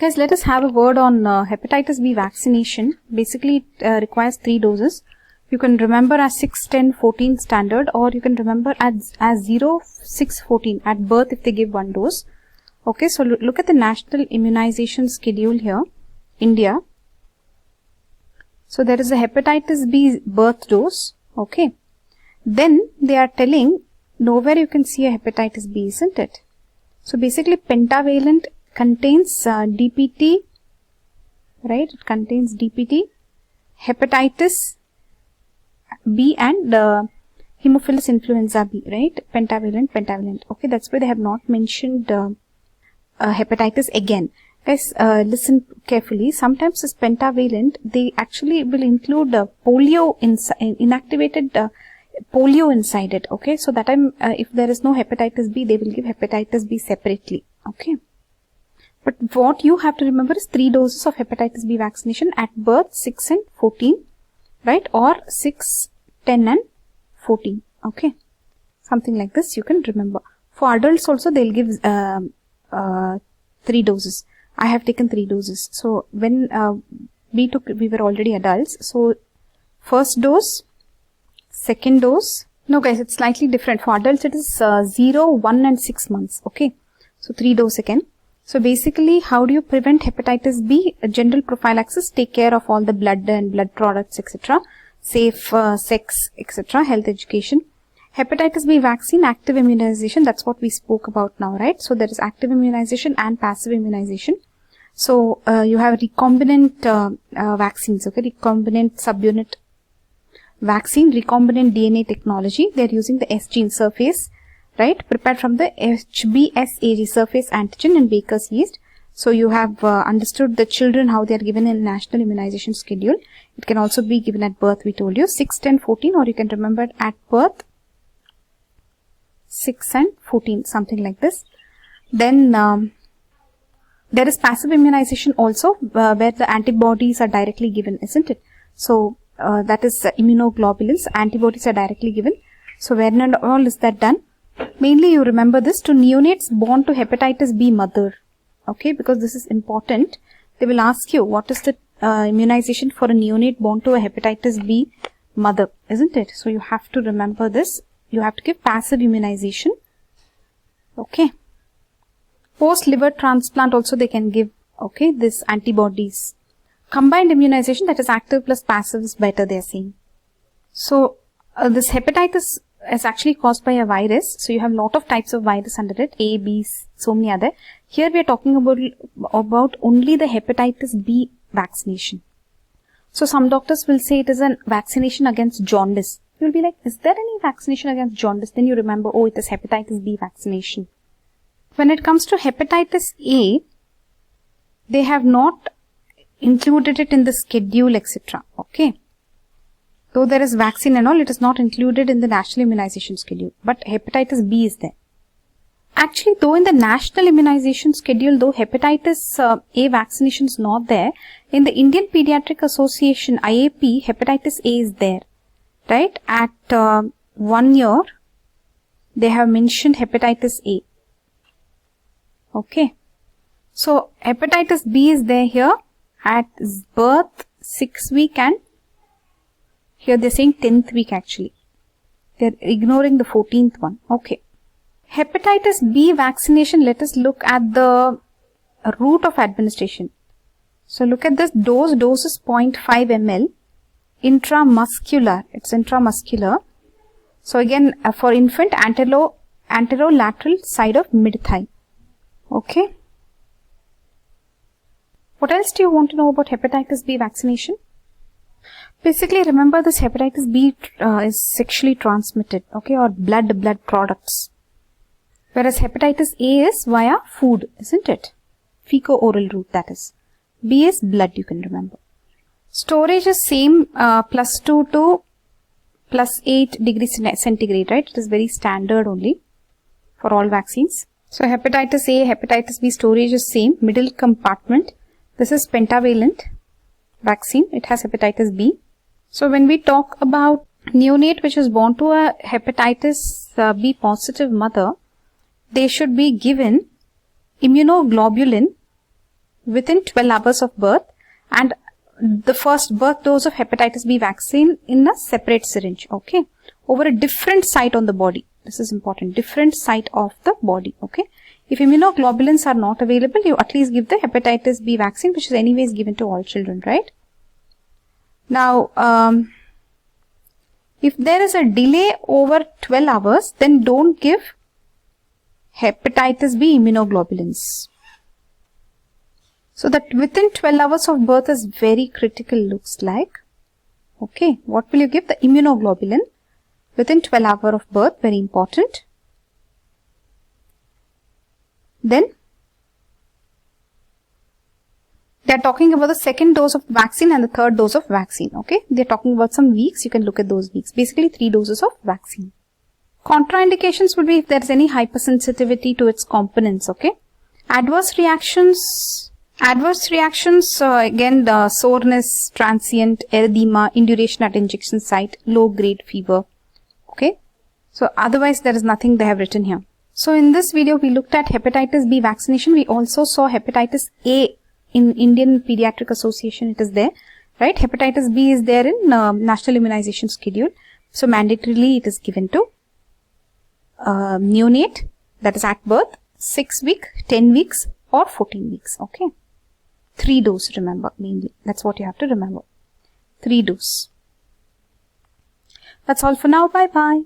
Guys, let us have a word on hepatitis B vaccination. Basically, it requires 3 doses. You can remember as 6, 10, 14 standard, or you can remember as 0, 6, 14 at birth if they give 1 dose. Okay, so look at the national immunization schedule here, India. So there is a hepatitis B birth dose. Okay, then they are telling nowhere you can see a hepatitis B, isn't it? So basically, pentavalent contains DPT, right? It contains DPT, hepatitis B and Haemophilus influenza B, right? Pentavalent. Okay, that's why they have not mentioned hepatitis again. Guys, listen carefully. Sometimes this pentavalent, they actually will include polio inactivated polio inside it. Okay, so that time if there is no hepatitis B, they will give hepatitis B separately. Okay. But what you have to remember is 3 doses of hepatitis B vaccination at birth, 6 and 14, right? Or 6, 10 and 14, okay? Something like this you can remember. For adults also, they'll give 3 doses. I have taken 3 doses. So, when we were already adults. So, first dose, second dose. No guys, it's slightly different. For adults, it is 0, 1 and 6 months, okay? So, 3 dose again. So basically, how do you prevent hepatitis B? General prophylaxis, take care of all the blood and blood products, etc. Safe sex, etc. Health education. Hepatitis B vaccine, active immunization, that's what we spoke about now, right? So there is active immunization and passive immunization. So you have recombinant vaccines, okay? Recombinant subunit vaccine, recombinant DNA technology. They are using the S gene surface, right, prepared from the HBsAg surface antigen and Baker's yeast. So you have understood the children how they are given in national immunization schedule. It can also be given at birth, we told you, 6, 10, 14, or you can remember at birth 6 and 14, something like this. Then there is passive immunization also, where the antibodies are directly given, isn't it? So that is immunoglobulins, antibodies are directly given. So where and all is that done? Mainly you remember this to neonates born to hepatitis B mother, okay, because this is important. They will ask you what is the immunization for a neonate born to a hepatitis B mother, isn't it? So you have to remember this. You have to give passive immunization, okay. Post liver transplant also they can give, okay, this antibodies. Combined immunization, that is active plus passive, is better, they are saying. So this hepatitis is actually caused by a virus. So you have a lot of types of virus under it, A, B, so many other. Here we are talking about only the hepatitis B vaccination. So some doctors will say it is a vaccination against jaundice. You will be like, is there any vaccination against jaundice? Then you remember, oh, it is hepatitis B vaccination. When it comes to hepatitis A, they have not included it in the schedule, etc. Okay. Though there is vaccine and all, it is not included in the national immunization schedule. But hepatitis B is there. Actually, though in the national immunization schedule, though hepatitis A vaccination is not there, in the Indian Pediatric Association, IAP, hepatitis A is there. Right? At 1 year, they have mentioned hepatitis A. Okay. So, hepatitis B is there here at birth, 6 week, and here they are saying 10th week actually. They are ignoring the 14th one. Okay. Hepatitis B vaccination, let us look at the route of administration. So look at this dose. Dose is 0.5 ml. Intramuscular. It's intramuscular. So again, for infant, anterolateral side of mid-thigh. Okay. What else do you want to know about hepatitis B vaccination? Basically, remember this hepatitis B is sexually transmitted, okay, or blood products. Whereas hepatitis A is via food, isn't it? Fecal-oral route, that is. B is blood, you can remember. Storage is same, +2 to +8 degrees centigrade, right? It is very standard only for all vaccines. So, hepatitis A, hepatitis B storage is same, middle compartment. This is pentavalent vaccine. It has hepatitis B. So, when we talk about neonate which is born to a hepatitis B positive mother, they should be given immunoglobulin within 12 hours of birth, and the first birth dose of hepatitis B vaccine in a separate syringe, okay, over a different site on the body. This is important, different site of the body, okay. If immunoglobulins are not available, you at least give the hepatitis B vaccine, which is anyways given to all children, right? Now, if there is a delay over 12 hours, then don't give hepatitis B immunoglobulins. So that within 12 hours of birth is very critical, looks like. Okay, what will you give? The immunoglobulin within 12 hours of birth, very important. Then they are talking about the second dose of vaccine and the third dose of vaccine. Okay, they are talking about some weeks. You can look at those weeks. Basically 3 doses of vaccine. Contraindications would be if there is any hypersensitivity to its components. Okay, adverse reactions, again the soreness, transient, erythema, induration at injection site, low grade fever. Okay, so otherwise there is nothing they have written here. So in this video we looked at hepatitis B vaccination. We also saw hepatitis A in Indian Pediatric Association. It is there, right? Hepatitis B is there in National Immunization Schedule. So mandatorily it is given to neonate, that is at birth, 6 weeks, 10 weeks or 14 weeks. Okay, 3 dose, remember, mainly. That's what you have to remember. 3 dose. That's all for now. Bye bye.